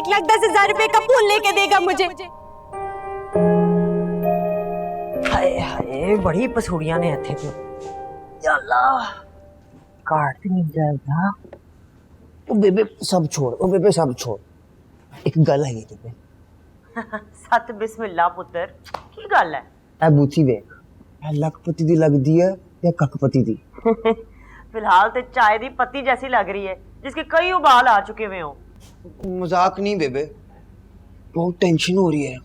1,10,000 रुपए का फोन लेके देगा मुझे। हाय हाय बड़ी पसूड़ियां ने हथे पे या अल्लाह काट नहीं जाएगा। ओ बेबे सब छोड़, ओ बेबे सब छोड़, एक गल है ये पे सत बिस्मिल्लाह पुत्र की गल है? ए बूथी देख, ए लखपति दी लगदी है या कखपति दी? फिलहाल तो चाय दी पत्ती जैसी लग रही है जिसके कई उबाल आ चुके हुए हो। मजाक नहीं बेबे, बहुत टेंशन हो रही है।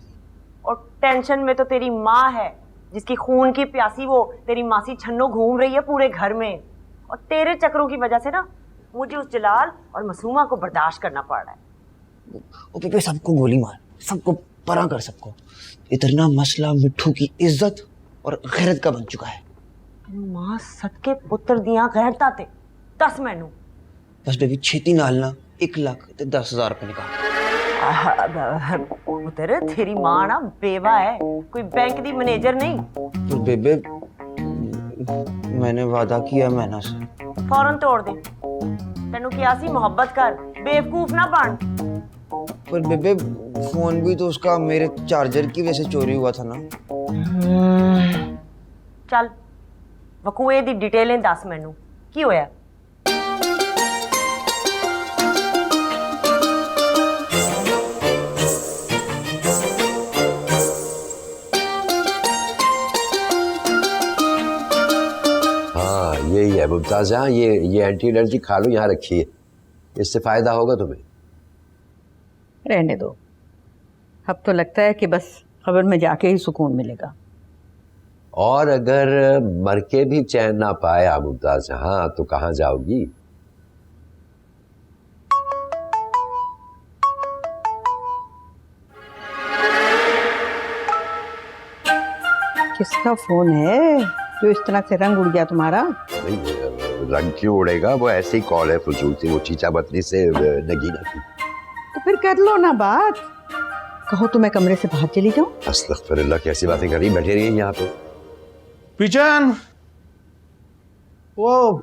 और टेंशन में तो तेरी माँ है जिसकी खून की प्यासी वो तेरी मासी छन्नो घूम रही है पूरे घर में। और तेरे चक्रों की वजह से ना मुझे उस जलाल और मासूमा को बर्दाश्त करना पड़ रहा है। ओ बेबे सबको गोली मार, सबको परा कर सबको। इतना मसला मिठू की इज्जत और गैरत का बन चुका है। मां सदके पुत्र दियां गैरता ते दस मैनू बस बेबी छेती नाल ना 1,10,000 रुपए निकाल। पुत्र तेरी मां ना बेवा है, कोई बैंक दी मैनेजर नहीं। तो बेबे मैंने वादा किया मैना से। फौरन तोड़ दे। तेनू किया सी मोहब्बत कर, बेवकूफ ना बन। पर बेबे फोन भी तो उसका मेरे चार्जर की वजह से चोरी हुआ था ना। चल वकूए दी डिटेलें दस मैनू की होया? हाँ यही है मुमताज। हाँ ये एंटी एलर्जी खा लो, यहाँ रखिए, इससे फायदा होगा तुम्हें। रहने दो, अब तो लगता है कि बस खबर में जाके ही सुकून मिलेगा। और अगर मर के भी चैन ना पाए मुमताज हाँ तो कहाँ जाओगी? किसका फोन है जो इस तरह से रंग उड़ गया तुम्हारा? नहीं रंग क्यों उड़ेगा, वो ऐसी कॉल है फजूल सी, वो चीचा बतनी से नगीना की। तो फिर कर लो ना बात, कहो तो मैं कमरे से बाहर चली जाऊं? अस्तगफिरुल्लाह, कैसी बातें कर रही, बैठे रहिए यहाँ पे। पीचान, वो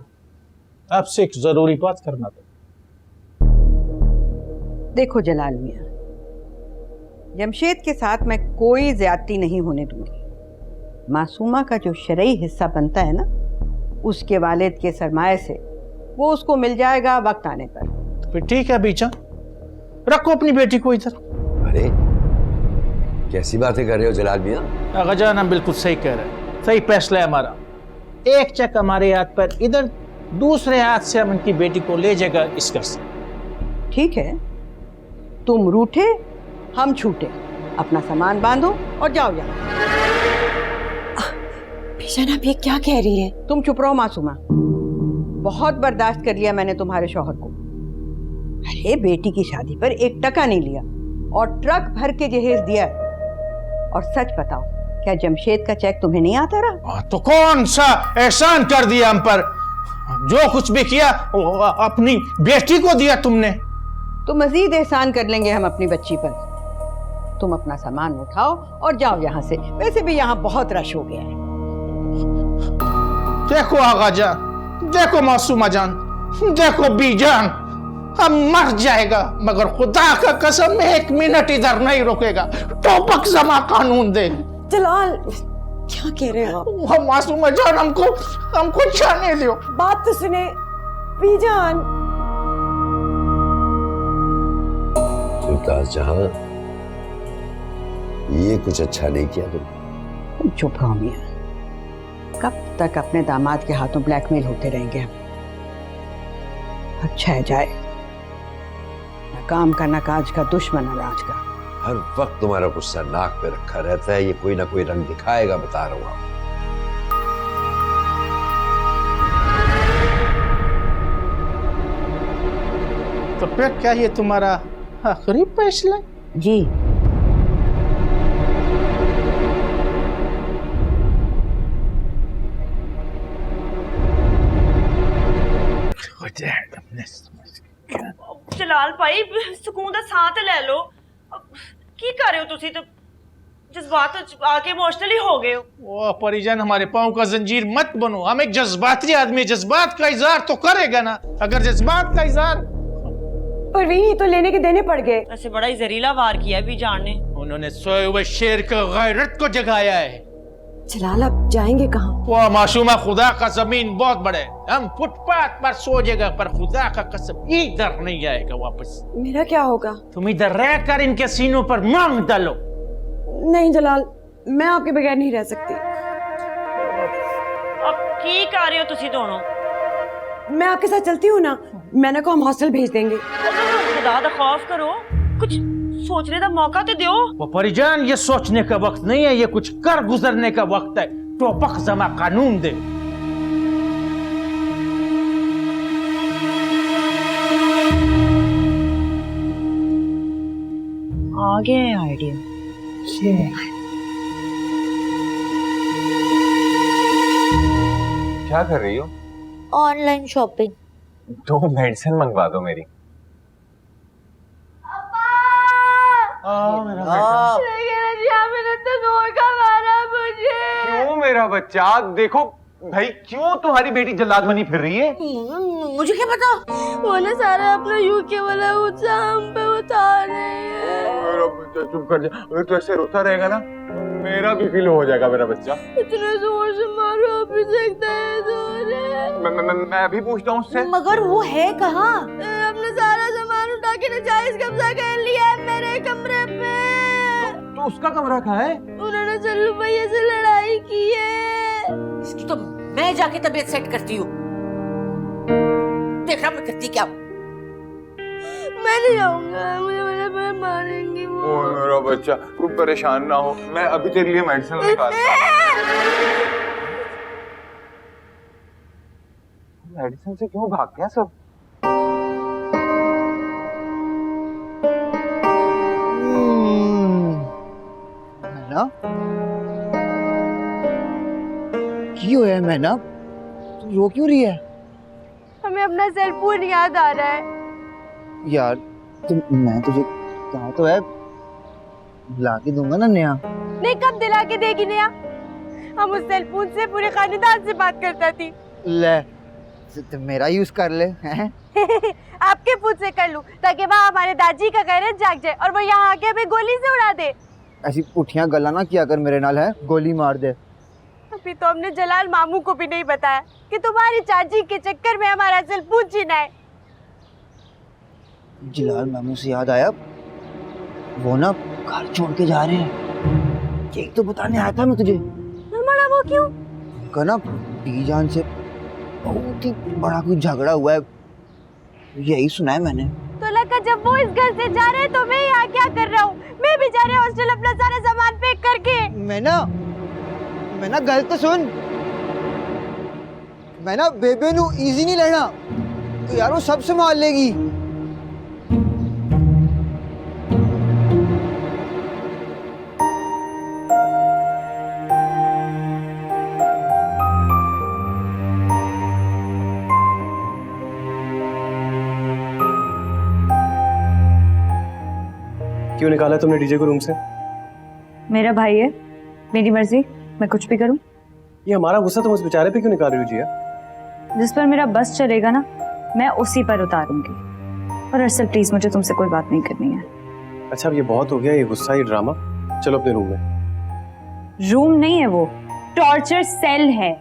आपसे एक जरूरी बात करना था। देखो जलाल मियां, जमशेद के साथ मैं कोई ज्यादती नहीं होने दूंगी। मासूमा का जो शरई हिस्सा बनता है ना, उसके वालिद के सरमाए से वो उसको मिल जाएगा वक्त आने पर। तो फिर ठीक है पीचान, रखो अपनी बेटी को इधर। अरे कैसी बातें कर रहे हो जलाल मियां? आगाजान हम बिल्कुल सही कह रहे हैं, सही फैसला है हमारा। एक चक हमारे हाथ पर इधर, दूसरे हाथ से हम इनकी बेटी को ले जाएगा इस घर से। ठीक है, तुम रूठे हम छूटे, अपना सामान बांधो और जाओ यहाँ। भीषण आप ये क्या कह रही है? तुम चुप रहो मासूमा, बहुत बर्दाश्त कर लिया मैंने तुम्हारे शौहर को। अरे बेटी की शादी पर 1 टका नहीं लिया और ट्रक भर के जहेज दिया। और सच बताओ, क्या जमशेद का चेक तुम्हें नहीं आता रहा? तो कौन सा एहसान कर दिया हम पर? जो कुछ भी किया अपनी बेटी को दिया तुमने। तो मजीद एहसान कर लेंगे हम अपनी बच्ची पर। तुम अपना सामान उठाओ और जाओ यहाँ से, वैसे भी यहाँ बहुत रश हो गया है। देखो आगा जान, देखो मासूमा जान, देखो बीजान, हम मर जाएगा मगर खुदा का कसम 1 मिनट इधर नहीं रुकेगा। टोपक जमा कानून दे। जलाल क्या कह रहे हो आप? हम मासूमा जान, हमको जाने दो। बात तो सुने बीजान। मुमताज जहां ये कुछ अच्छा नहीं किया तुम। चुप रहो मियां, कब तक अपने दामाद के हाथों ब्लैकमेल होते रहेंगे हम? अच्छा है जाए, ना काम का ना काज का, दुश्मन अनाज का। हर वक्त तुम्हारा गुस्सा नाक पे रखा रहता है, ये कोई ना कोई रंग दिखाएगा, बता रहा हूं। तो फिर क्या ये तुम्हारा आखिरी फैसला? जी जलाल भाई सुकून दा साथ ले लो। की कर रहे हो तुसी? तो जज्बात आके इमोशनली हो गए हो। ओ परिजन, हमारे पाँव का जंजीर मत बनो। हम एक जज्बाती आदमी, जज्बात का इजहार तो करेगा ना। अगर जज्बात का इजहार परवीन ये तो लेने के देने पड़ गए। ऐसे बड़ा ही जहरीला वार किया है बीजान ने। उन्होंने सोए हुए शेर के गैरत को जगाया है। जलाल अब जाएंगे कहाँ? वो मासूमा, खुदा का जमीन बहुत बड़े, हम फुटपाथ पर सो जाएगा, पर खुदा का कसम इधर नहीं आएगा वापस। मेरा क्या होगा? तुम इधर रहकर इनके सीनों पर मांग डालो। नहीं जलाल, मैं आपके बगैर नहीं रह सकती। अब की कर रहे हो तुसी दोनों? मैं आपके साथ चलती हूँ ना, मैंने को हम हॉस्टल भेज देंगे। खुदा दा खौफ करो, कुछ सोचने का मौका तो दो। वो परिजान, ये सोचने का वक्त नहीं है, ये कुछ कर गुजरने का वक्त है। टोपक जमा कानून दे। आ गया आइडिया। क्या कर रही हो? Online shopping. तो मेडिसिन मंगवा दो मेरी। क्यों मेरा बच्चा? देखो भाई, क्यों तुम्हारी बेटी जल्लाद बनी फिर रही है? मुझे क्या पता? वो ना सारा अपना यूके वाला गुस्सा हम पे उतार रहे हैं। मेरा बच्चा चुप कर जा। अगर तू ऐसे रोता रहेगा ना, मेरा भी फील हो जाएगा मेरा बच्चा। इतने जोर से मारो, अभी देखता है जोर है। मैं अभी पूछता हूँ उससे। मगर वो है कहाँ? अपने सारा सामान उठा के नाजायज कब्जा कर लिया है मेरे कमरे पे। तो उसका कमरा कहाँ है? उन्होंने चल्लू भैया से लड़ाई की है। इसकी तो मैं जाके तबीयत सेट करती हूँ। देखना मैं करती क्या। मैं नहीं जाऊंगा, मुझे मारेंगी वो। ओ मेरा बच्चा, तू परेशान ना हो, मैं अभी तेरे लिए मेडिसिन निकालता हूँ। मेडिसिन से क्यों भाग गया सब? मैना की होया? मैना तू रो क्यों रही है? हमें अपना सेल फोन याद आ रहा है। यार मैं तुझे कहा तो है, ला के दूंगा ना नया। नहीं, कब दिला के देगी नया? हम उस सेल फोन से पूरे खानदान से बात करता थी। ले तो मेरा यूज कर ले हैं? आपके पूछ से कर लूं, ताकि वहाँ हमारे दादी का गैरत जाग जाए और वो यहाँ आके हमें गोली से उड़ा दे। ऐसी पुठियां गला ना किया कर मेरे नाल, है गोली मार दे। अभी तो हमने जलाल मामू को भी नहीं बताया कि तुम्हारी चाची के चक्कर में हमारा सेल फोन छीना है। जलाल मामू से याद आया, वो ना घर छोड़ के जा रहे हैं। केक तो बताने आया था मैं तुझे। हमारा वो क्यों? उनका ना बीजान से बहुत ही बड़ा कोई झगड़ा हुआ है, यही सुना है मैंने। तो लगा जब वो इस घर से जा रहे हैं तो मैं यहाँ क्या कर रहा हूँ? मैं भी जा रही हूँ हॉस्टल अपना सारा सामान पैक करके। मैं ना गल तो सुन। मैं ना बेबे नू इजी नहीं लेना, तो यार वो सब संभाल लेगी। क्यों निकाला तुमने डीजे को रूम से? मेरा भाई है, मेरी मर्जी, मैं कुछ भी करूं। ये हमारा गुस्सा तुम उस बेचारे पे क्यों निकाल रही हो जिया? जिस पर मेरा बस चलेगा ना, मैं उसी पर उतारूंगी। और अरसल प्लीज, मुझे तुमसे कोई बात नहीं करनी है। अच्छा अब ये बहुत हो गया, ये गुस्सा, ये ड्रामा। चलो अपने रूम में। रूम नहीं है वो, टॉर्चर सेल है।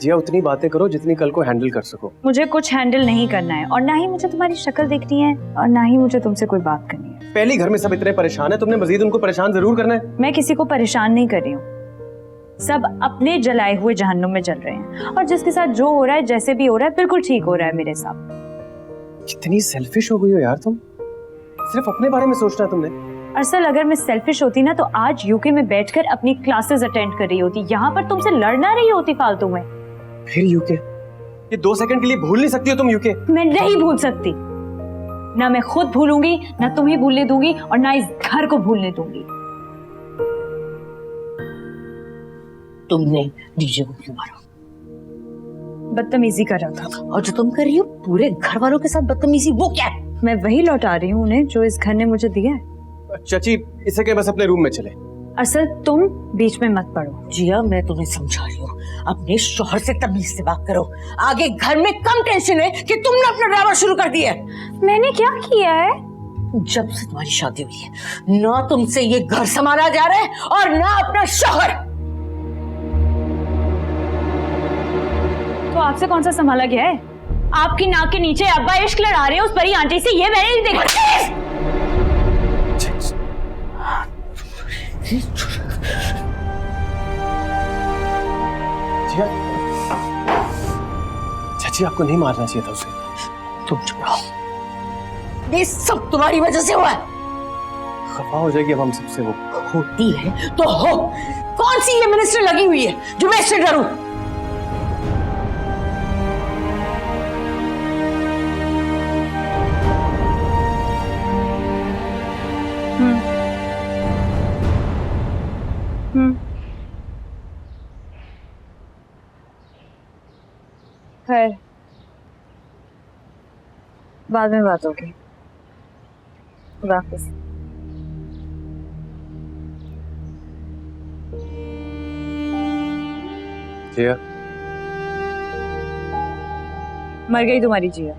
जिया उतनी बातें करो जितनी कल को हैंडल कर सको। मुझे कुछ हैंडल नहीं करना है, और ना ही मुझे तुम्हारी शक्ल देखनी है, और ना ही मुझे तुमसे कोई बात करनी है। पहले घर में सब इतने परेशान है, तुमने मजीद उनको परेशान जरूर करना है। मैं किसी को परेशान नहीं कर रही हूँ, सब अपने जलाए हुए जहन्नुम में जल रहे हैं। और जिसके साथ जो हो रहा है, जैसे भी हो रहा है, बिल्कुल ठीक हो रहा है मेरे साथ। कितनी सेल्फिश हो गई हो यार तुम, सिर्फ अपने बारे में सोचना तुमने। असल अगर मैं सेल्फिश होती ना, तो आज यूके में बैठकर अपनी क्लासेस अटेंड कर रही होती, यहाँ पर तुमसे लड़ना रही होती फालतू में। फिर यूके? ये 2 सेकंड के लिए भूल नहीं सकती हो तुम यूके? मैं नहीं भूल सकती, ना मैं खुद भूलूंगी, ना तुम्हें भूलने दूंगी, और ना इस घर को भूलने दूंगी। तुमने डीजे को क्यों मारा? बदतमीजी कर रहा था। और जो तुम कर रही हो पूरे घर वालों के साथ बदतमीजी, वो क्या है? मैं वही लौटा रही हूँ उन्हें जो इस घर ने मुझे दिया है। चाची इसे के बस अपने रूम में चले। असल तुम बीच में मत पड़ो। जिया मैं तुम्हें समझा रही हूँ, अपने शोहर से तमीज से बात करो। आगे घर में कम टेंशन है कि तुमने अपना ड्रामा शुरू कर दिया है। मैंने क्या किया है? जब से तुम्हारी शादी हुई है ना तुमसे ये घर संभाला जा रहा है और ना अपना शोहर। तो आपसे कौन सा संभाला गया है? आपकी नाक के नीचे अब्बा इश्क लड़ा रहे हैं उस बड़ी आंटी से, ये मैंने नहीं देखा। चाची आपको नहीं मारना चाहिए था उसे। तुम चुप रहो, ये सब तुम्हारी वजह से हुआ है। खफा हो जाएगी अब हम सबसे। वो होती है तो हो, कौन सी ये मिनिस्टर लगी हुई है जो मैं इससे डरूं? खैर बाद में बात होगी। खुदा हाफिज़। जिया मर गई तुम्हारी जिया।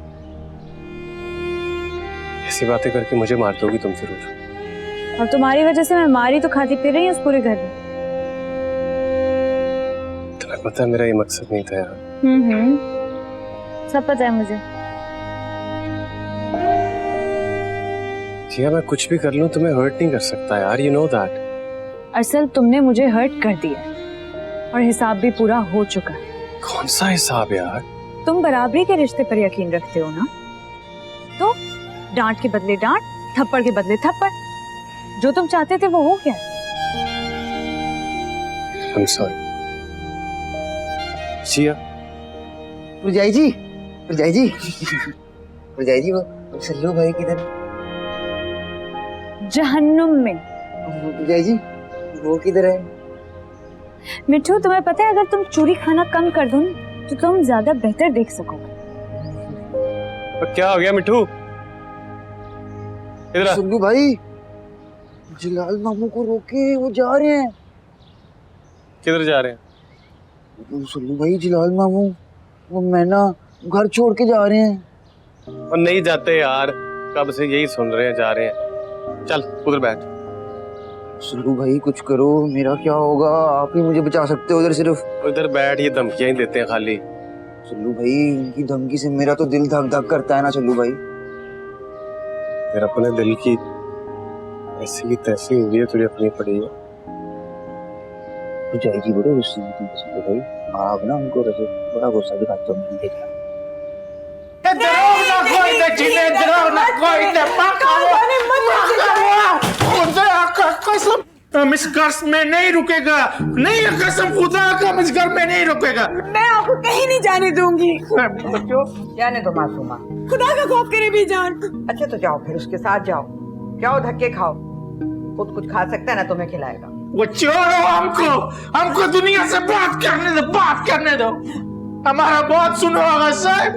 ऐसी बातें करके मुझे मार दोगी तुम जरूर। और तुम्हारी वजह से मैं मारी तो खाती फिर रही हूँ उस पूरे घर में। तुम्हें पता है मेरा ये मकसद नहीं था यार। सब पता है मुझे। जिया मैं कुछ भी कर लूं तुम्हें हर्ट नहीं कर सकता यार, यू नो दैट। असल तुमने मुझे हर्ट कर दिया और हिसाब भी पूरा हो चुका है। कौन सा हिसाब यार? तुम बराबरी के रिश्ते पर यकीन रखते हो ना, तो डांट के बदले डांट, थप्पड़ के बदले थप्पड़। जो तुम चाहते थे वो हो गया। I'm sorry। जिया पुरजाई जी, पुरजाई जी, पुरजाई जी, वो सल्लू भाई किधर? जहन्नुम में। पुरजाई जी वो किधर है? मिठू तुम्हें पता है अगर तुम चूरी खाना कम कर दो ना तो तुम ज्यादा बेहतर देख सकोगे। पर क्या हो गया मिठू? इधर आ। सल्लू भाई जलाल मामू को रोके, वो जा रहे हैं। किधर जा रहे हैं? सल्लू भाई जलाल मामू वो मैना घर छोड़ के जा रहे हैं। और नहीं जाते यार, कब से यही सुन रहे हैं, जा रहे हैं। चल उधर बैठ। सल्लू भाई कुछ करो, मेरा क्या होगा? आप ही मुझे बचा सकते हो। उधर सिर्फ उधर बैठ, ये धमकियां ही देते हैं खाली। सल्लू भाई उनकी धमकी से मेरा तो दिल धक धक करता है ना सल्लू भाई। फिर अपने दिल की ऐसी की तैसी हुई है, तुझे अपनी पड़ी है। तो जाएगी बड़े गुस्से में तुम सल्लू भाई। आप ना उनको वैसे बड़ा गुस्सा दिखाते हो, मैंने देखा। इस घर में नहीं रुकेगा, नहीं कसम खुदा का, इस घर में नहीं रुकेगा। मैं आपको कहीं नहीं जाने दूंगी। बच्चों जाने दो मासूमा, खुदा का खौफ करे भी जान। अच्छा तो जाओ फिर उसके साथ जाओ, जाओ धक्के खाओ, खुद कुछ खा सकता है ना तुम्हें खिलाएगा। वो छोड़ो हमको दुनिया से बात करने दो, बात करने दो। हमारा बात सुनो आगा साहब,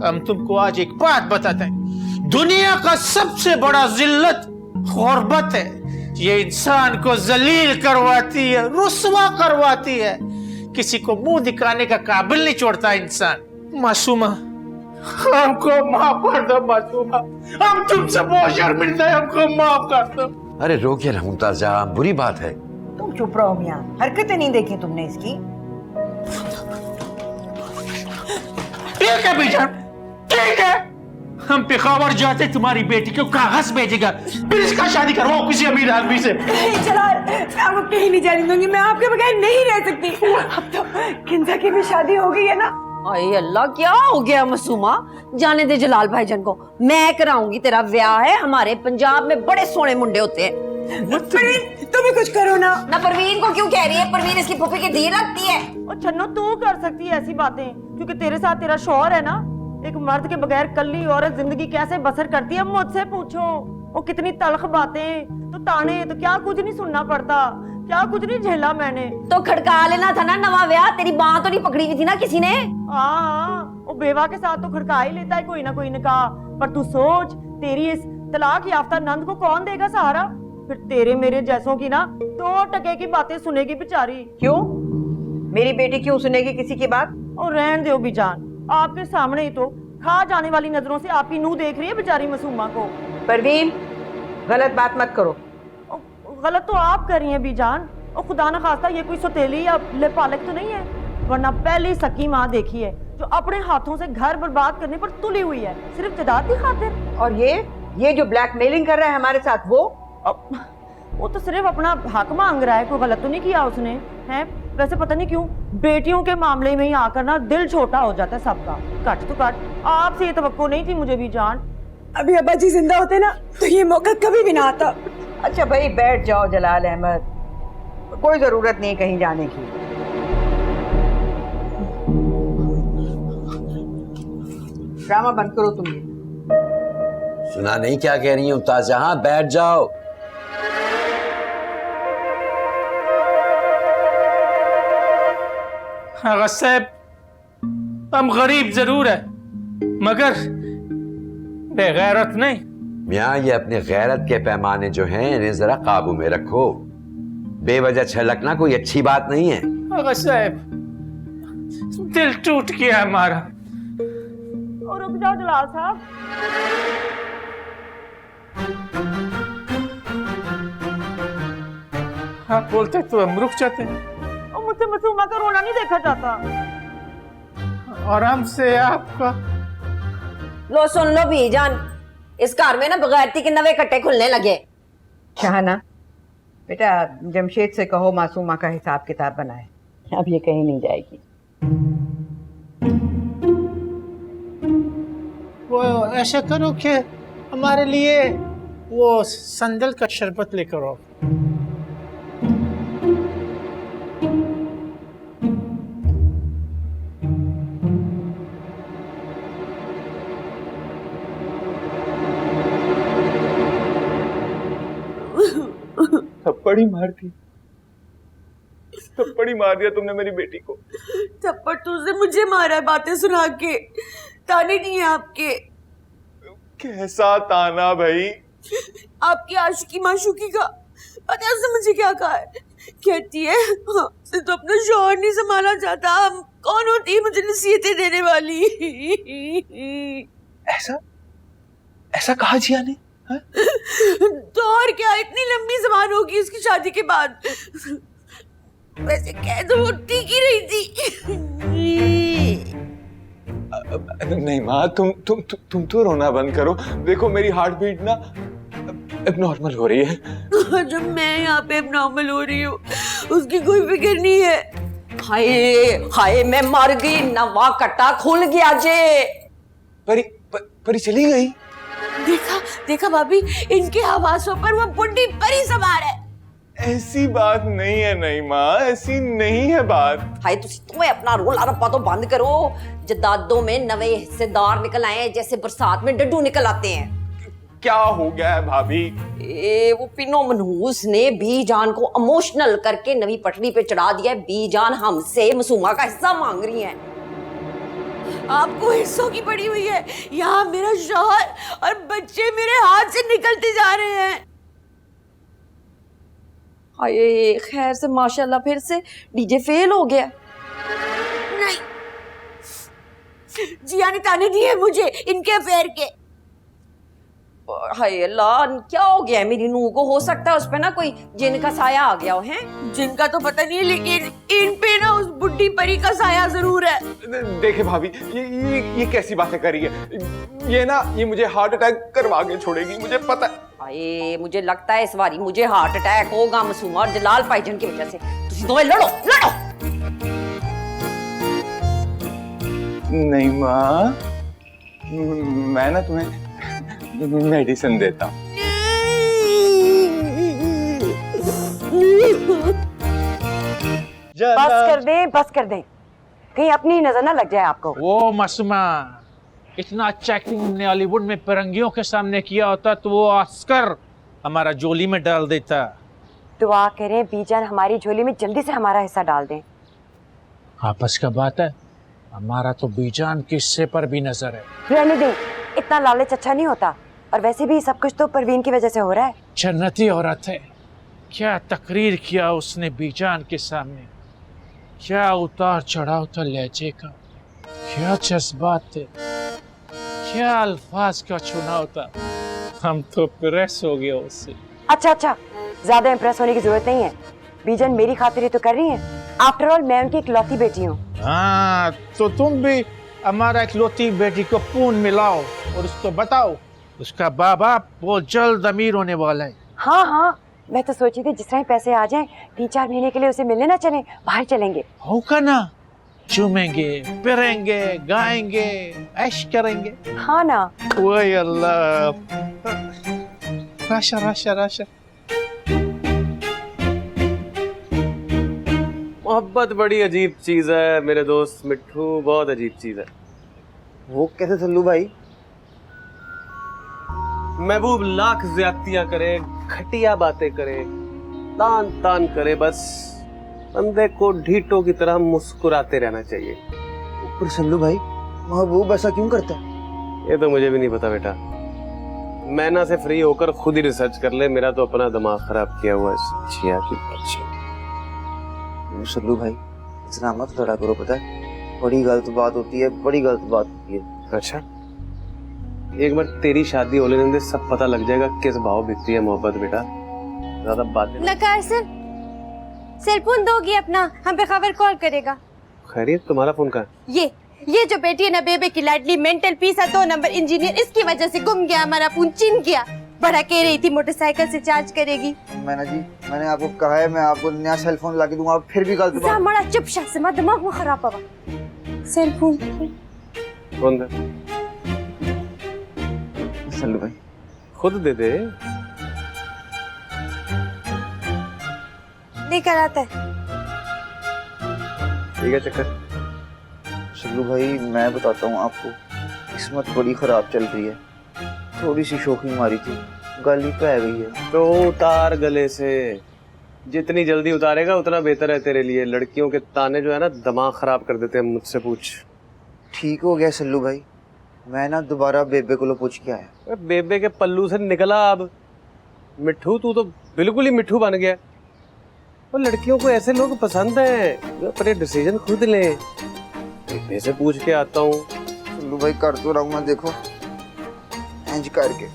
हम तुमको आज एक बात बताते हैं। दुनिया का सबसे बड़ा जिल्लत गुर्बत है। ये इंसान को जलील करवाती है, रुस्वा करवाती है, किसी को मुंह दिखाने का काबिल नहीं छोड़ता इंसान। मासूमा हमको माफ कर दो, मासूमा हम तुमसे बहुत शर्मिंदा है, हमको माफ कर दो। अरे रोकिए ना मुमताज जहां, बुरी बात है। तुम चुप रहो मियां, हरकतें नहीं देखी तुमने इसकी। ठीक है बेटा, ठीक है, हम पेशावर जाते तुम्हारी बेटी को कागज भेजेगा, फिर इसका शादी करवाओ किसी अमीर आदमी से। जलाल मैं आपको कहीं नहीं जाने दूंगी, मैं आपके बगैर नहीं रह सकती। अब तो किंजा की भी शादी हो गई है ना। अरे अल्लाह क्या हो गया मासूमा? जाने दे जलाल भाईजान को, मैं कराऊंगी तेरा ब्याह है। हमारे पंजाब में बड़े सोने मुंडे होते हैं। परवीन तुम भी कुछ करो ना। ना परवीन को क्यों कह रही है? परवीन इसकी फूफी की धी लगती है। और छन्नो तू कर सकती है ऐसी बातें, क्योंकि तेरे साथ तेरा शौहर है ना। एक मर्द के बगैर कल्ली औरत जिंदगी कैसे बसर करती है मुझसे पूछो। वो कितनी तलख बातें, तो ताने, तो क्या कुछ नहीं सुनना पड़ता, क्या कुछ नहीं झेला मैंने। तो खड़का लेना था ना नवा ब्याह, तेरी बांह तो नहीं पकड़ी हुई थी ना किसी ने? हाँ वो बेवा के साथ तो खड़का ही लेता है कोई ना कोई निकाह, पर तू सोच तेरी इस तलाक याफ्ता नंद को कौन देगा सहारा? फिर तेरे मेरे जैसों की ना 2 टके की बातें सुनेगी बेचारी। क्यों? मेरी बेटी क्यों सुनेगी किसी की बात? और रहन दो बीजान, आपके सामने ही तो खा जाने वाली नजरों से आपकी नूह देख रही है बेचारी मासूमा को। परवीन, गलत बात मत करो। गलत तो आप कर रही हैं बीजान। और खुदा न खास्ता ये कोई सौतेली या लेपालक तो नहीं है, वरना पहली सकी माँ देखी है जो अपने हाथों से घर बर्बाद करने पर तुली हुई है, सिर्फ जायदाद की खातिर। और ये जो ब्लैकमेलिंग कर रहा है हमारे साथ, वो तो सिर्फ अपना हक मांग रहा है, कोई गलत तो नहीं किया उसने है। वैसे पता नहीं क्यों बेटियों के मामले में ही आकर ना दिल छोटा हो जाता है सबका। कट तो कट, आपसे ये तवक्को नहीं थी मुझे भी जान। अभी अब्बा जी जिंदा होते ना तो ये मौका कभी भी ना आता। अच्छा भाई बैठ जाओ जलाल अहमद, कोई जरूरत नहीं कहीं जाने की। ड्रामा बंद करो तुम। सुना नहीं क्या कह रही हूँ ताजहां? बैठ जाओ। आगा साहब, हम गरीब जरूर है मगर बेगैरत नहीं। मियाँ, ये अपने गैरत के पैमाने जो हैं इन्हें जरा काबू में रखो। बेवजह छलकना कोई अच्छी बात नहीं है। आगा साहब, दिल टूट गया हमारा। और रुक जाओ जलाल साहब, आप बोलते तो हम रुक जाते, और मुझसे मासूमा का रोना नहीं देखा जाता। और हमसे आपका। लो सुन लो बीजान, इस घर में ना बगैरती के नवे कट्टे खुलने लगे। शाहना बेटा, जमशेद से कहो मासूमा का हिसाब किताब बनाए, अब ये कहीं नहीं जाएगी। वो ऐसा करो कि हमारे लिए वो संदल का शरबत लेकर आओ। थप्पड़ ही मार दी, थप्पड़ ही मार दिया तुमने मेरी बेटी को। थप्पड़ तुझे मुझे मारा है बातें सुना के, ताने नहीं है आपके। कैसा ताना भाई? आपकी आशिकी माशूकी का पता है उसने मुझे क्या कहा है? कहती है हमसे तो अपना शौहर नहीं संभाला जाता, हम कौन होती है मुझे नसीहतें देने वाली। ऐसा कहा जिया ने? तो और क्या, इतनी लंबी जबान होगी उसकी शादी के बाद। वैसे कह दो वो टिक ही रही थी। नहीं माँ, तुम तो रोना बंद करो। देखो मेरी हार्ट बीट ना एबनॉर्मल हो रही है। जब मैं यहाँ पे एबनॉर्मल हो रही हूँ उसकी कोई फिक्र नहीं है। हाय हाय मैं मर गई, नवा कट्टा खुल गया जे। परी चली गई। देखा भाभी, इनके आवाजों पर वो बुढ़ी परी सवार है। ऐसी बात नहीं है, नहीं माँ, ऐसी नहीं है बात। हाय तुम्हें अपना रोला रप्पा तो बंद करो। जदादों में नवे हिस्सेदार निकल आए हैं जैसे बरसात में डड्डू निकल आते हैं। क्या हो गया है भाभी? वो पिनो मनहूस ने बीजान को इमोशनल करके नवी पटड़ी पे चढ़ा दिया है। बीजान हमसे मासूमा का हिस्सा मांग रही है। आपको हिस्सों की पड़ी हुई है। यहाँ मेरा शौहर और बच्चे मेरे हाथ से निकलते जा रहे हैं। हाय खैर से माशाल्लाह फिर से डीजे फेल हो गया। नहीं, जिया ने ताने दिए मुझे इनके अफेयर के। हाय अल्लाह, क्या हो गया है मेरी नूह को? हो सकता है उस पे ना कोई जिन का साया आ गया हो। है जिनका तो पता नहीं, लेकिन इन पे ना उस बुढ़ी परी का साया जरूर है। देखे भाभी, ये कैसी बातें कर रही है? ये मुझे हार्ट अटैक करवा के छोड़ेगी, मुझे पता है। हाय मुझे लगता है इस बारी मुझे हार्ट अटैक होगा मासूमा और जलाल भाईजान की वजह से। तुम दोनों लड़ो। नहीं माँ, मैं ना तुम्हें मेडिसिन देता हूँ। बस कर दे, कहीं अपनी नजर ना लग जाए आपको। वो मासूमा, इतना अच्छा एक्टिंग हमने हॉलीवुड में फिरंगियों के सामने किया होता तो वो ऑस्कर हमारा झोली में डाल देता। दुआ करें बीजान हमारी झोली में जल्दी से हमारा हिस्सा डाल दें। आपस का बात है, हमारा तो बीजान के हिस्से पर भी नजर है। रहने दे, इतना लालच अच्छा नहीं होता। और वैसे भी सब कुछ तो परवीन की वजह से हो रहा है। जन्नती औरत है, क्या तकरीर किया उसने बीजान के सामने, क्या उतार चढ़ाव था लहजे का, क्या जज्बात थे, क्या अल्फाज का चुनाव था। हम तो प्रेस हो गए उससे। अच्छा अच्छा, ज्यादा इम्प्रेस होने की जरूरत नहीं है। बीजन मेरी खातिर ही तो कर रही है। आफ्टर ऑल मैं उनकी इकलौती बेटी हूँ। हाँ, तो तुम भी हमारा इकलौती बेटी को पून मिलाओ और उसको बताओ उसका बाबा बहुत जल्द अमीर होने वाला है। हाँ हाँ, मैं तो सोची थी जिस तरह पैसे आ जाएं 3-4 महीने के लिए उसे मिलने ना चले, बाहर चलेंगे। होगा ना, चूमेंगे, पिरेंगे, गाएंगे, ऐश करेंगे। हाँ ना। वही अल्लाह। राशा राशा राशा। मोहब्बत बड़ी अजीब चीज है मेरे दोस्त मिट्ठू, बहुत अजीब चीज है। वो कैसे सल्लू भाई? महबूब लाख ज्यादतियां करे, घटिया बातें करे, तान तान करे, बस बंदे को ढीठों की तरह मुस्कुराते रहना चाहिए। पर सल्लू भाई, महबूब ऐसा क्यों करता है? ये तो मुझे भी नहीं पता बेटा, मैना से फ्री होकर खुद ही रिसर्च कर ले, मेरा तो अपना दिमाग खराब किया हुआ है छिया की बच्ची। सल्लू भाई इतना मत लड़ा करो, पता है बड़ी गलत बात होती है, बड़ी गलत बात होती है। अच्छा, एक बार तेरी शादी हो लेने दे, सब पता लग जाएगा किस भाव बिकती है मोहब्बत बेटा। ज्यादा बातें नकार सर, सेलफोन दोगी अपना, हम पे खबर कॉल करेगा। खैरियत, तुम्हारा फोन कहाँ है? ये जो बेटी है ना बेबे की लाडली, मेंटल पीस है, 2 नंबर इंजीनियर, इसकी वजह से गुम गया हमारा फोन, चिन गया। बड़ा कह रही थी मोटरसाइकिल से चार्ज करेगी। मैंने जी, मैंने आपको कहा है मैं आपको नया सेल फोन ला के दूंगा, आप फिर भी गलत बात। हमारा चुप से मत, दिमाग में खराब होगा। सेल फोन कौन दे? सल्लू भाई खुद दे दे। लेकर आता है। ठीक है चक्कर। सल्लू भाई मैं बताता हूँ आपको, किस्मत बड़ी खराब चल रही है। थोड़ी सी शौकीन मारी थी, गली पे आ गई है। तो उतार गले से, जितनी जल्दी उतारेगा उतना बेहतर है तेरे लिए। लड़कियों के ताने जो है ना दिमाग खराब कर देते हैं, मुझसे पूछ। ठीक हो गया सल्लू भाई, मैं ना दोबारा बेबे को पूछ के आया। बेबे के पल्लू से निकला अब। मिट्ठू तू तो बिल्कुल ही मिट्ठू बन गया। और लड़कियों को ऐसे लोग पसंद हैं जो अपने डिसीजन खुद लें। बेबे से पूछ के आता हूँ। सल्लू भाई कर तो रहा हूँ मैं, देखो इंज करके।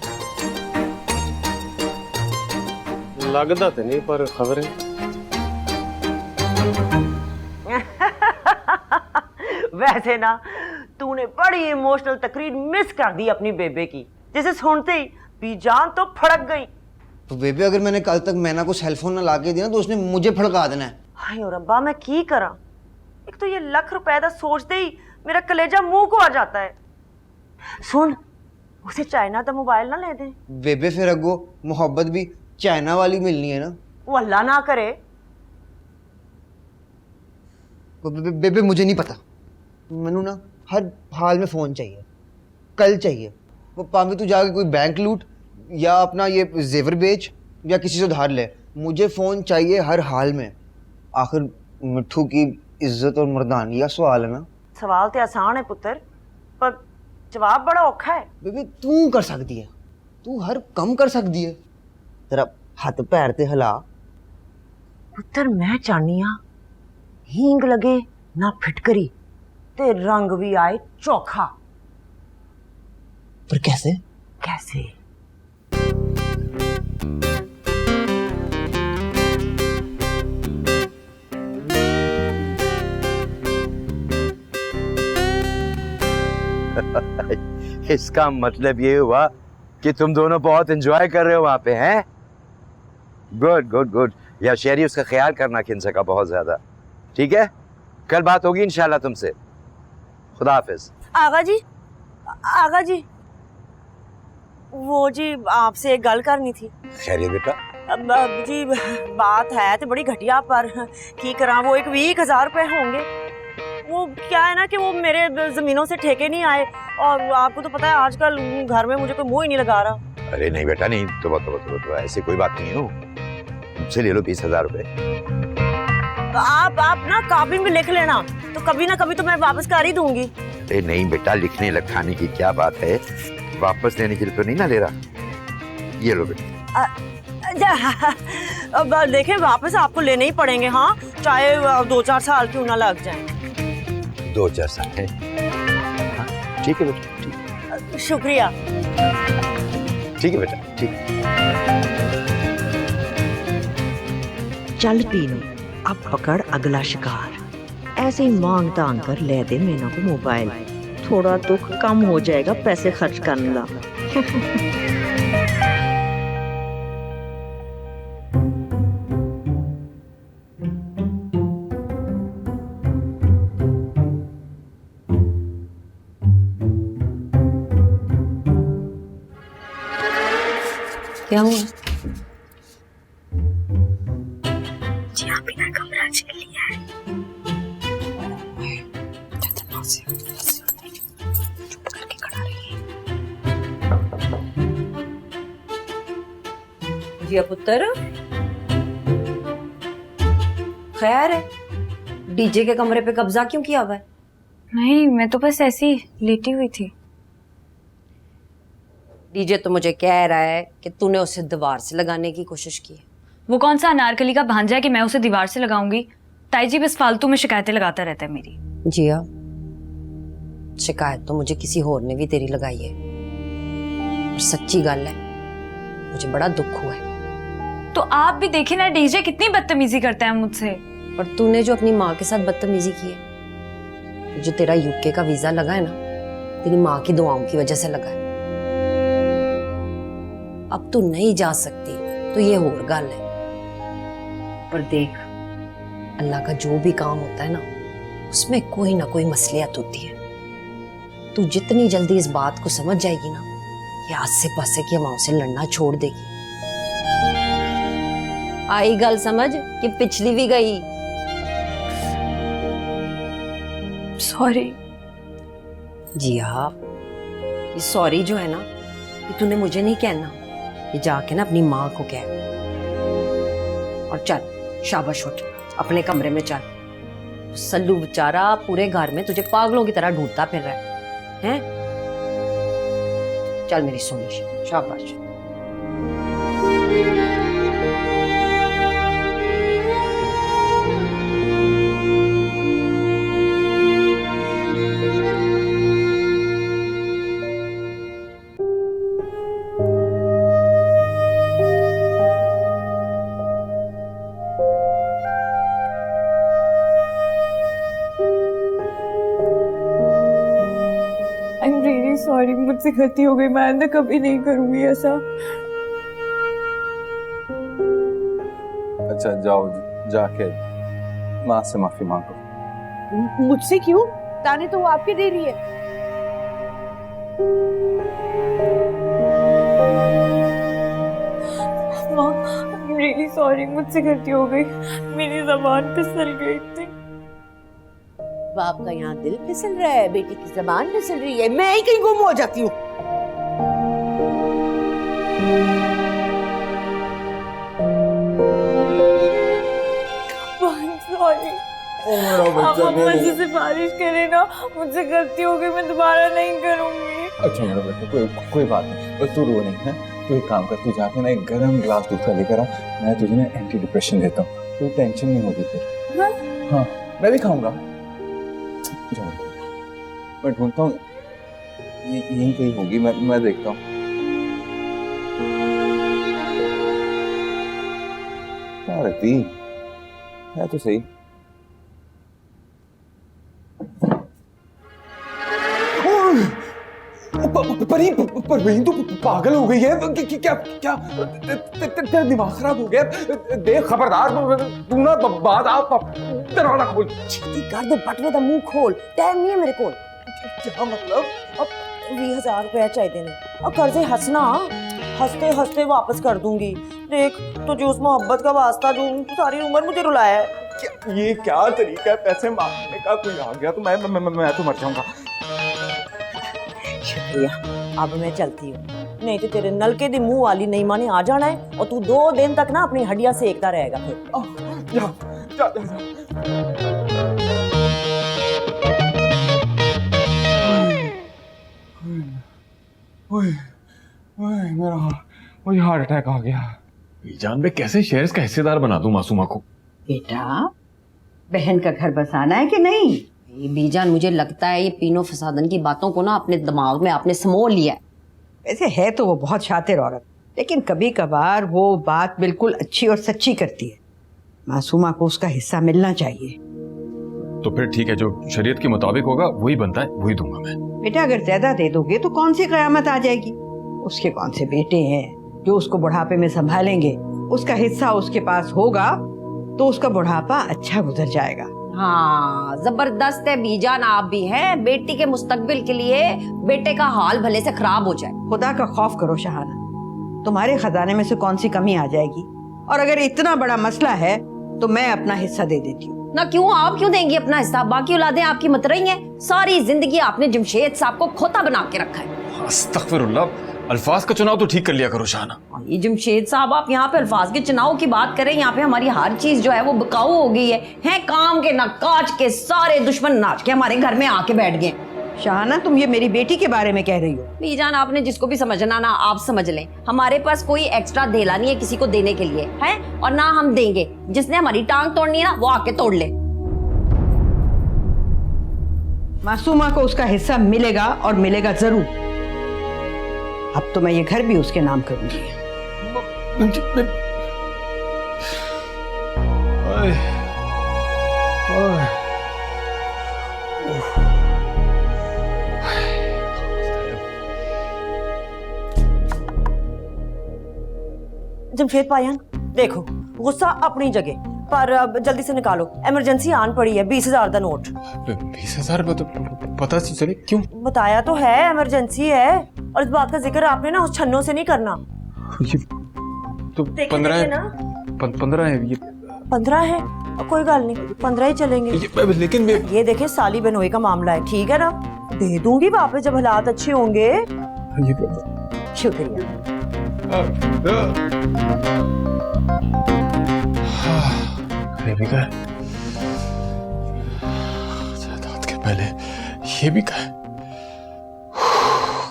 लगता तो नहीं पर खबरें। वैसे ना तूने बड़ी इमोशनल तकरीर मिस कर दी अपनी बेबे की, जिसे सुनते ही बीजान तो फड़क गई। तो बेबे अगर मैंने कल तक मैना को सेलफोन ना ला के दिया तो उसने मुझे फड़का देना है। हाय और रब्बा मैं की करा। एक तो ये लाख रुपए का सोचते ही मेरा कलेजा मुंह को आ जाता है। सुन, उसे चाइना का मोबाइल ना ले दे। बेबे फिर अगो मोहब्बत भी चाइना वाली मिलनी है ना। वो अल्लाह ना करे। बेबे मुझे नहीं पता, मैनू ना हर हाल में फोन चाहिए, कल चाहिए। वो पावी तू जाके कोई बैंक लूट या अपना ये जेवर बेच या किसी से उधार ले, मुझे फोन चाहिए हर हाल में। आखिर मिट्ठू की इज्जत और मर्दानी का सवाल है ना। सवाल तो आसान है पुत्र, पर जवाब बड़ा औखा है। बेबे तू कर सकती है, तू हर कम कर सकती है, तेरा हाथ पैर ते हिला। पुत्र मैं चाहनी हाँ हींग लगे ना फिटकरी ते रंग भी आए चोखा। पर कैसे? कैसे? इसका मतलब ये हुआ कि तुम दोनों बहुत एंजॉय कर रहे हो वहां पे, हैं? Good good good. या शेरी उसका ख्याल करना खिंसा का बहुत ज्यादा। ठीक है, कल बात होगी इंशाल्लाह तुमसे। खुदा हाफिज। आगा जी, वो जी आपसे एक गल करनी थी। खैरियत बेटा? अब जी बात है तो बड़ी घटिया, पर की करा, वो एक 20,000 रुपए होंगे। वो क्या है ना कि वो मेरे जमीनों से ठेके नहीं आए, और आपको तो पता है आजकल घर में मुझे कोई मुंह ही नहीं लगा रहा। अरे नहीं बेटा नहीं, तो ऐसी कोई बात नहीं हो, मुझसे ले लो 20,000 रुपए। तो आप ना कॉपी में लिख लेना, तो कभी ना कभी तो मैं वापस कर ही दूंगी। अरे नहीं बेटा, लिखने लिखाने की क्या बात है, वापस लेने के लिए तो नहीं ना ले रहा। ये लो बेटा। अब देखें वापस आपको लेने ही पड़ेंगे, हाँ, चाहे 2-4 साल क्यों ना लग जाए। 2-4 साल है। हाँ, ठीक है बेटा, ठीक शुक्रिया। ठीक है बेटा, ठीक है। चल तीनों, अब पकड़ अगला शिकार। ऐसे ही मांग तांग कर ले दे मीना को मोबाइल, थोड़ा दुख कम हो जाएगा पैसे खर्च करने ला। क्या हुआ? जी आप बिना कमरा चल लिया है। चुप करके खड़ा रहिए। जी पुत्र, खैर है, डीजे के कमरे पे कब्जा क्यों किया हुआ है? नहीं, मैं तो बस ऐसी ही लेटी हुई थी। डीजे तो मुझे कह रहा है कि तूने उसे दीवार से लगाने की कोशिश की है। वो कौन सा अनारकली का भांजा है कि मैं उसे दीवार से लगाऊंगी? ताई जी बस फालतू में शिकायतें लगाता रहता है मेरी। जिया, शिकायत तो मुझे किसी और ने भी तेरी लगाई है, और सच्ची गल है, मुझे बड़ा दुख हुआ है। तो आप भी देखिए ना, डीजे कितनी बदतमीजी करता है मुझसे। और तूने जो अपनी माँ के साथ बदतमीजी की है, जो तेरा यूके का वीजा लगा है ना, तेरी माँ की दुआओं की वजह से लगा है। अब तू नहीं जा सकती तो ये और गल है, पर देख, अल्लाह का जो भी काम होता है ना, उसमें कोई ना कोई मसलियत होती है। तू जितनी जल्दी इस बात को समझ जाएगी ना, ये आसे पासे की हवाओं से लड़ना छोड़ देगी। आई गल समझ कि पिछली भी गई। सॉरी। जी हाँ, ये सॉरी जो है ना, ये तूने मुझे नहीं कहना, ये जाके ना अपनी माँ को कह। और चल, शाबाश, उठ, अपने कमरे में चल। सल्लू बेचारा पूरे घर में तुझे पागलों की तरह ढूंढता फिर रहा है, हैं? चल मेरी सोनी, शाबाश। सॉरी, मुझसे गलती हो गई, मैं आइंदा कभी नहीं करूंगी ऐसा। अच्छा जाओ, जाके माँ से माफी मांगो। मुझसे क्यों? ताने तो वो आपके दे रही है। माँ, I'm really sorry, मुझसे गलती हो गई, मेरी ज़बान फिसल गई थी। बाप का यहाँ दिल फिसल रहा है, बेटी की जबान फिसल रही है, मैं ही कहीं गुम हो जाती हूँ। आप अम्मा से सिफारिश करें ना, मुझसे गलती हो गई, मैं दोबारा नहीं करूंगी। अच्छा मेरा बेटा, कोई बात नहीं, तू रो नहीं है। तू एक काम कर, तू जाके ना एक गर्म गिलास दूध का लेकर आ, मैं तुझे ना एंटी डिप्रेशन देता हूँ, कोई टेंशन नहीं होगी फिर। हाँ, मैं भी खाऊंगा। मैं ढूंढता हूँ, यहीं कहीं होगी, मैं देखता हूँ। क्या रहती है तो सही। परवीन, तू पागल हो गई है क्या? क्या तेरा दिमाग खराब हो गया? देख, खबरदार, तू ना बात आप दरवाजा खोल। कर दो, बटवे दा मुंह खोल, टाइम नहीं है मेरे को। क्या मतलब? अब 20,000 रुपया चाहिए ने, और कर्जे हंसना, हंसते हंसते वापस कर दूंगी। देख, तुझे उस मोहब्बत का वास्ता जो सारी उम्र मुझे रुलाया है। ये क्या तरीका है पैसे मांगने का? कोई आ गया तो मैं तो मर जाऊंगा। शुक्रिया, अब मैं चलती हूँ, नहीं तो तेरे नलके दी मुंह वाली नहीं माने आ जाना है, और तू 2 दिन तक ना अपनी हड्डियां सेकता रहेगा फिर। जा, जा, जा, जा। ओए, ओए, मेरा हार्ट अटैक आ गया। जान मैं कैसे शेयर्स का हिस्सेदार बना दूं मासूमा को? बेटा, बहन का घर बसाना है कि नहीं? ये बीजान, मुझे लगता है ये पीनो फसादन की बातों को ना अपने दिमाग में आपने समो लिया है। वैसे है तो वो बहुत शातिर औरत, लेकिन कभी कभार वो बात बिल्कुल अच्छी और सच्ची करती है। मासूमा को उसका हिस्सा मिलना चाहिए। तो फिर ठीक है, जो शरीयत के मुताबिक होगा वही बनता है, वही दूंगा मैं। बेटा, अगर ज्यादा दे दोगे तो कौन सी कयामत आ जाएगी? उसके कौन से बेटे हैं जो उसको बुढ़ापे में संभालेंगे? उसका हिस्सा उसके पास होगा तो उसका बुढ़ापा अच्छा गुजर जाएगा। हाँ, जबरदस्त है बीजान, आप भी हैं। बेटी के मुस्तकबिल के लिए बेटे का हाल भले से खराब हो जाए। खुदा का खौफ करो शहाना, तुम्हारे खजाने में से कौन सी कमी आ जाएगी? और अगर इतना बड़ा मसला है तो मैं अपना हिस्सा दे देती हूँ। ना क्यों, आप क्यों देंगी अपना हिस्सा? बाकी औलादें आपकी मत रही हैं। सारी जिंदगी आपने जमशेद साहब को खोता बना के रखा है। अस्तगफिरुल्लाह, अल्फाज का चुनाव तो ठीक कर लिया करो शाना। ये जमशेद साहब, आप यहाँ पे अल्फाज के चुनाव की बात करें, यहाँ पे हमारी हर चीज जो है वो बिकाऊ हो गई है काम के ना काज के, सारे दुश्मन नाच के हमारे घर में आके बैठ गए। शाहाना, तुम ये मेरी बेटी के बारे में कह रही हो? बीजान, आपने जिसको भी समझना ना आप समझ लें। हमारे पास कोई एक्स्ट्रा धेला नहीं है किसी को देने के लिए, है? और ना हम देंगे। जिसने हमारी टांग तोड़नी है ना वो आके तोड़ ले। मासूमा को उसका हिस्सा मिलेगा और मिलेगा जरूर। अब तो मैं ये घर भी उसके नाम करूंगी। जमशेद भाईजान, देखो गुस्सा अपनी जगह पर अब जल्दी से निकालो, इमरजेंसी आन पड़ी है। 20,000 का नोट। 20,000 पता चले क्यों? बताया तो है, इमरजेंसी है। और इस बात का जिक्र आपने ना उस छन्नों से नहीं करना। ये तो 15 है ना? 15 है ये। 15 है, कोई गल नहीं, 15 ही चलेंगे। लेकिन ये देखे, साली बनोई का मामला है, ठीक है ना? दे दूंगी वापस जब हालात अच्छे होंगे। शुक्रिया। जायदाद के पहले ये भी कहे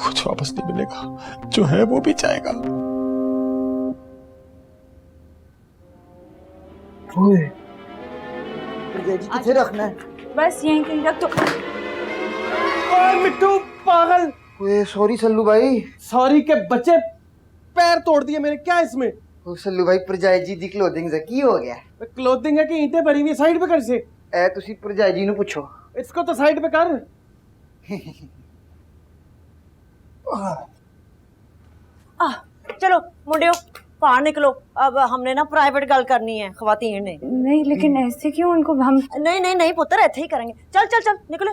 कुछ वापस नहीं मिलेगा, जो है वो भी जाएगा। किसे रखना है? बस यहीं कहीं रख दो। मिट्टू पागल, सॉरी सल्लू भाई। सॉरी के बच्चे, पैर तोड़ दिए मेरे, क्या इसमें? सल्लू भाई, परजाई जी दी क्लोथिंग से की हो गया? क्लोथिंग है कि ईंटें भरी हुई, साइड पे कर से। ए तुसी परजाई जी नु पूछो। इसको तो साइड पे कर। चलो मुंडियो, बाहर निकलो। अब हमने ना प्राइवेट गल करनी है ख्वातीन ने। नहीं, लेकिन ऐसे क्यों? उनको हम नहीं नहीं नहीं पुत्र, ऐसे ही करेंगे। चल चल चल, निकले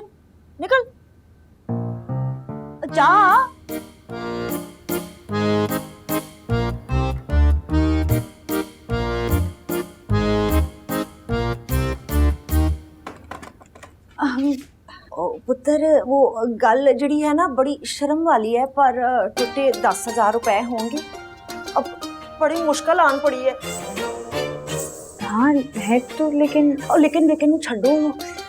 निकल जा। पुत्र, वो गल जड़ी है ना बड़ी शर्म वाली है, पर टुटे 10,000 रुपए होंगे। अब बड़ी मुश्किल आन पड़ी है। हाँ है तो, लेकिन लेकिन छड्डो।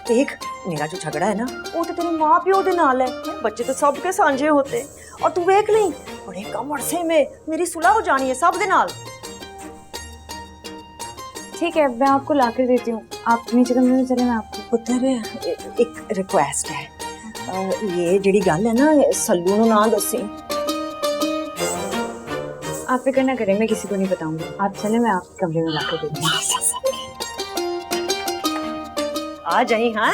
देख, मेरा जो झगड़ा है ना वो तो तेरे माँ प्यो दे नाल है। बच्चे तो सबके सांझे होते, और तू देख ली बड़े कम अरसे में मेरी सुलह हो जानी है सब दे नाल। ठीक है, मैं आपको ला कर देती हूँ। आप नीचे कमरे में चले, मैं आपको। पुत्र, एक रिक्वेस्ट है। ये जड़ी गल है ना, सल्लू नूं ना दसी। आप फिक्र ना करें, मैं किसी को नहीं बताऊंगी। आप चले, मैं आपके कमरे में ला कर देती हूँ। आ जाई। हाँ,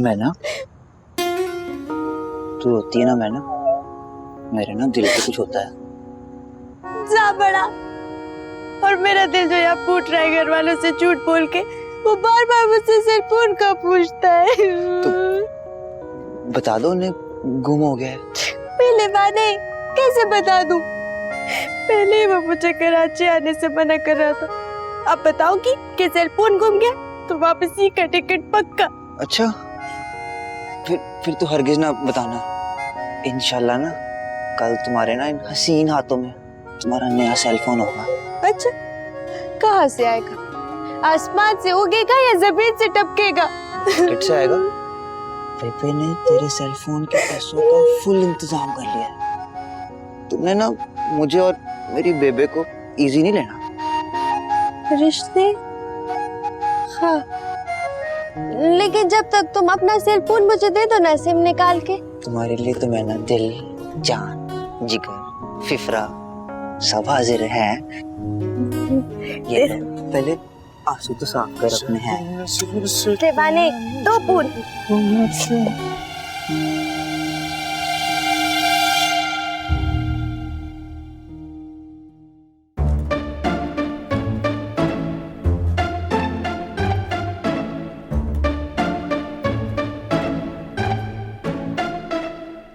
मैना, तू रोती है ना मैना? मेरे ना दिल पे कुछ होता है। जा बड़ा, और मेरा दिल जो यहाँ फूट रहा है घर वालों से झूठ बोल के, वो बार बार मुझसे सिर्फ उनका पूछता है। तो बता दो उन्हें गुम हो गया है। पहले बाने कैसे बता दूं? पहले ही वो मुझे कराची आने से मना कर रहा था। अब बताओ कि सेल फोन गुम गया तो वापसी का टिकट पक्का। अच्छा, फिर तो हरगिज ना बताना। इंशाल्लाह ना कल तुम्हारे ना इन हसीन हाथों में तुम्हारा नया सेल फोन होगा। अच्छा, कहाँ से आएगा? आसमान से उगेगा या जमीन से टपकेगा? किट से आएगा? बेबे ने तेरे सेल फोन के पैसों का फुल इंतजाम कर लिया है। तुमने ना मुझे और मेरी बेबे को इजी नहीं लेना। रिश्ते? हाँ, लेकिन जब तक तुम अपना सेल फोन मुझे दे दो ना सिम निकाल के। तुम्हारे लिए तो मैं ना दिल, जान, जिगर, फिफरा सब हाजिर है। ये लो, पहले आंसू तो साफ कर अपने हैं। देवाने, दो पून।